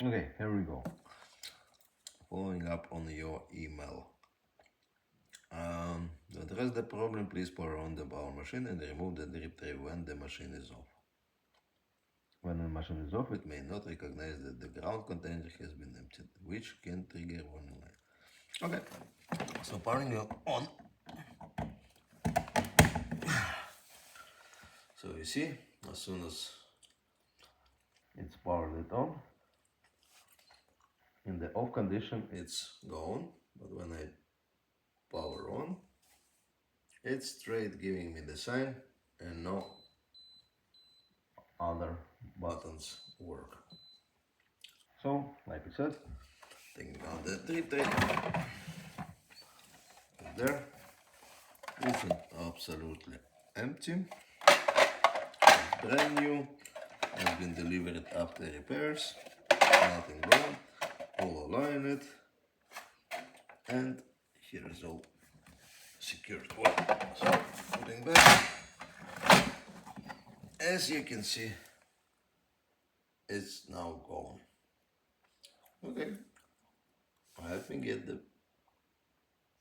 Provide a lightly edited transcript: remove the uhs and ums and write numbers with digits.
Okay, here we go. Following up on your email. To address the problem, please power on the power machine and remove the retrieve when the machine is off. When the machine is off, It may not recognize that the ground container has been emptied, which can trigger warning light. Okay, so powering you on. So you see, as soon as it's powered it on. In the off condition, it's gone, but when I power on, it's straight giving me the sign and no other buttons work. So, like I said, Taking out the retrieve. There, it's absolutely empty. It's brand new. Has been delivered after repairs. Nothing wrong. We'll align it, and here is all secured well. So putting back, as you can see, it's now gone. Okay, let me get the